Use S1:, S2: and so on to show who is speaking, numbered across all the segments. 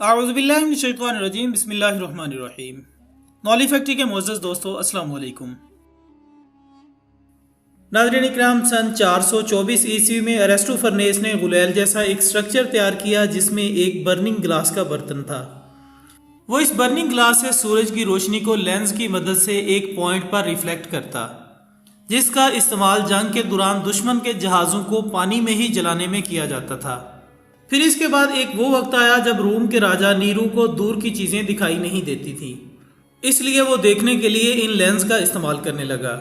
S1: आऊज़ुबिल्लाहिमिनश्शैतानिर्रजीम बिस्मिल्लाहिर्रहमानिर्रहीम। Knowledge factory के मोअज़्ज़ज़ दोस्तों, अस्सलाम वालेकुम। नाज़रीन इकराम, सन 424 ईस्वी में अरिस्टोफर्नेस ने गुलैल जैसा एक स्ट्रक्चर तैयार किया जिसमें एक बर्निंग ग्लास का बर्तन था। वो इस बर्निंग ग्लास से सूरज की रोशनी को लेंस की मदद से एक पॉइंट पर रिफ्लेक्ट करता, जिसका इस्तेमाल जंग के दौरान दुश्मन के जहाज़ों को पानी में ही जलाने में किया जाता था। फिर इसके बाद एक वो वक्त आया जब रोम के राजा नीरू को दूर की चीजें दिखाई नहीं देती थी, इसलिए वो देखने के लिए इन लेंस का इस्तेमाल करने लगा।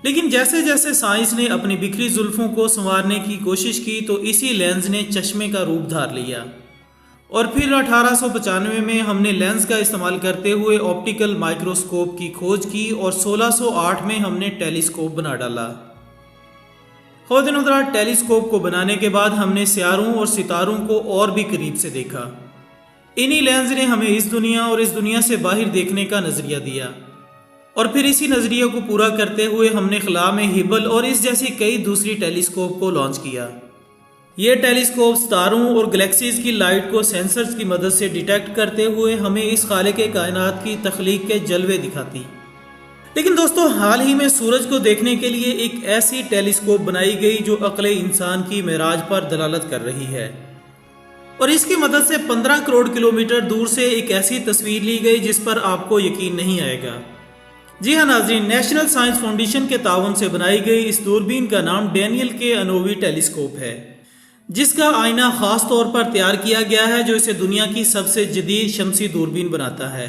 S1: लेकिन जैसे जैसे साइंस ने अपनी बिखरी जुल्फों को संवारने की कोशिश की तो इसी लेंस ने चश्मे का रूप धार लिया। और फिर 1895 में हमने लेंस का इस्तेमाल करते हुए ऑप्टिकल माइक्रोस्कोप की खोज की और 1608 में हमने टेलीस्कोप बना डाला। खुदा टेलीस्कोप को बनाने के बाद हमने सितारों और सितारों को और भी करीब से देखा। इन्हीं लेंस ने हमें इस दुनिया और इस दुनिया से बाहर देखने का नजरिया दिया। और फिर इसी नजरिए को पूरा करते हुए हमने खला में हिबल और इस जैसी कई दूसरी टेलीस्कोप को लॉन्च किया। ये टेलीस्कोप सितारों और गैलेक्सीज की लाइट को सेंसर्स की मदद से डिटेक्ट करते हुए हमें इस खालिक कायनात की तख्लीक के जलवे दिखाती। लेकिन दोस्तों, हाल ही में सूरज को देखने के लिए एक ऐसी टेलीस्कोप बनाई गई जो अक्ले इंसान की मेराज पर दलालत कर रही है। और इसकी मदद से 15 करोड़ किलोमीटर दूर से एक ऐसी तस्वीर ली गई जिस पर आपको यकीन नहीं आएगा। जी हाँ नाज़रीन, नेशनल साइंस फाउंडेशन के ताउन से बनाई गई इस दूरबीन का नाम डैनियल के अनोवी टेलीस्कोप है, जिसका आईना खास तौर पर तैयार किया गया है जो इसे दुनिया की सबसे जदीद शमसी दूरबीन बनाता है।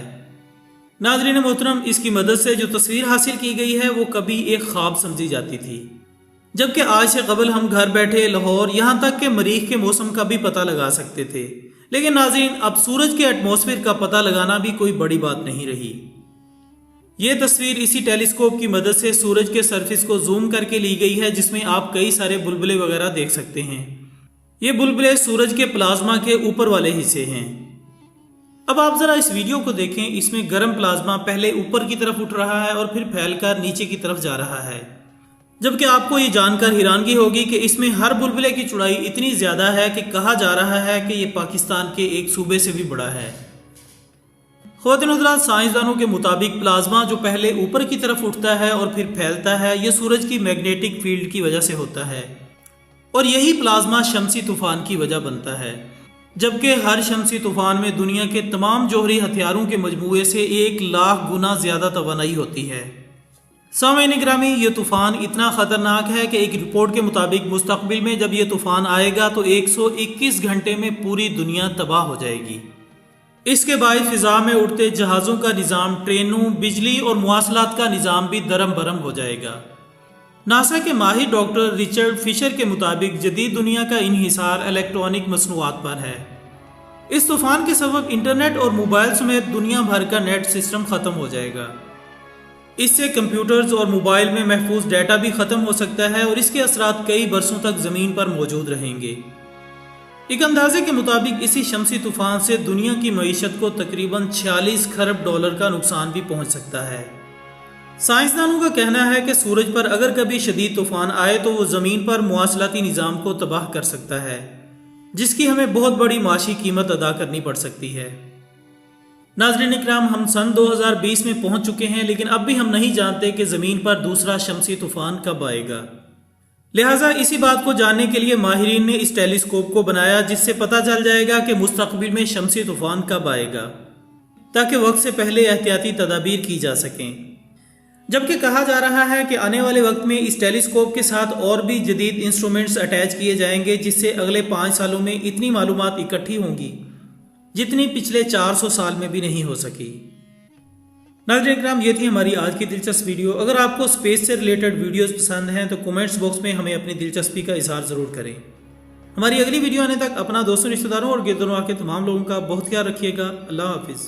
S1: नाज़रीन मोहतरम, इसकी मदद से जो तस्वीर हासिल की गई है वो कभी एक ख्वाब समझी जाती थी, जबकि आज से कबल हम घर बैठे लाहौर यहाँ तक के मरीख के मौसम का भी पता लगा सकते थे। लेकिन नाज़रीन, अब सूरज के एटमॉस्फेयर का पता लगाना भी कोई बड़ी बात नहीं रही। ये तस्वीर इसी टेलीस्कोप की मदद से सूरज के सरफेस को जूम करके ली गई है, जिसमें आप कई सारे बुलबुले वगैरह देख सकते हैं। ये बुलबुले सूरज के प्लाज्मा के ऊपर वाले हिस्से हैं। अब आप जरा इस वीडियो को देखें, इसमें गर्म प्लाज्मा पहले ऊपर की तरफ उठ रहा है और फिर फैलकर नीचे की तरफ जा रहा है, जबकि आपको ये जानकर हैरानगी होगी कि इसमें हर बुलबुले की चौड़ाई इतनी ज्यादा है कि कहा जा रहा है कि ये पाकिस्तान के एक सूबे से भी बड़ा है। ख्वातीन हज़रात, साइंसदानों के मुताबिक प्लाज्मा जो पहले ऊपर की तरफ उठता है और फिर फैलता है, यह सूरज की मैग्नेटिक फील्ड की वजह से होता है और यही प्लाज्मा शमसी तूफान की वजह बनता है। जबकि हर शमसी तूफान में दुनिया के तमाम जौहरी हथियारों के मजमूए से 1 लाख गुना ज्यादा तवानाई होती है। सामईन गिरामी, ये तूफान इतना खतरनाक है कि एक रिपोर्ट के मुताबिक मुस्तकबिल में जब ये तूफान आएगा तो 121 घंटे में पूरी दुनिया तबाह हो जाएगी। इसके बाद फिजा में उड़ते जहाजों का निज़ाम, ट्रेनों, बिजली और मुवासलात का निज़ाम भी दरम बरम हो जाएगा। नासा के माहिर डॉक्टर रिचर्ड फिशर के मुताबिक जदीद दुनिया का इन्हिसार इलेक्ट्रॉनिक मसनूआत पर है। इस तूफान के सबब इंटरनेट और मोबाइल समेत दुनिया भर का नेट सिस्टम खत्म हो जाएगा। इससे कंप्यूटर्स और मोबाइल में महफूज डाटा भी खत्म हो सकता है और इसके असरात कई बरसों तक जमीन पर मौजूद रहेंगे। एक अंदाजे के मुताबिक इसी शमसी तूफान से दुनिया की मईशत को तकरीबन 46 खरब डॉलर का नुकसान भी पहुंच सकता है। साइंसदानों का कहना है कि सूरज पर अगर कभी शदीद तूफान आए तो वो जमीन पर मुवासलाती निज़ाम को तबाह कर सकता है, जिसकी हमें बहुत बड़ी माशी कीमत अदा करनी पड़ सकती है। नाज़रीन इकराम, हम सन 2020 में पहुंच चुके हैं, लेकिन अब भी हम नहीं जानते कि ज़मीन पर दूसरा शमसी तूफान कब आएगा। लिहाजा इसी बात को जानने के लिए माहिरीन ने इस टेलीस्कोप को बनाया, जिससे पता चल जाएगा कि मुस्तकबिल में शमसी तूफान कब आएगा, ताकि वक्त से पहले एहतियाती तदाबीर की जा सकें। जबकि कहा जा रहा है कि आने वाले वक्त में इस टेलीस्कोप के साथ और भी जदीद इंस्ट्रूमेंट्स अटैच किए जाएंगे, जिससे अगले 5 सालों में इतनी मालूमात इकट्ठी होंगी जितनी पिछले 400 साल में भी नहीं हो सकी। नाज़रीन इकराम, ये थी हमारी आज की दिलचस्प वीडियो। अगर आपको स्पेस से रिलेटेड वीडियोस पसंद हैं तो कमेंट्स बॉक्स में हमें अपनी दिलचस्पी का इजहार ज़रूर करें। हमारी अगली वीडियो आने तक अपना दोस्तों, रिश्तेदारों और गिरदोनवा के तमाम लोगों का बहुत ख्याल रखिएगा। अल्लाह हाफिज़।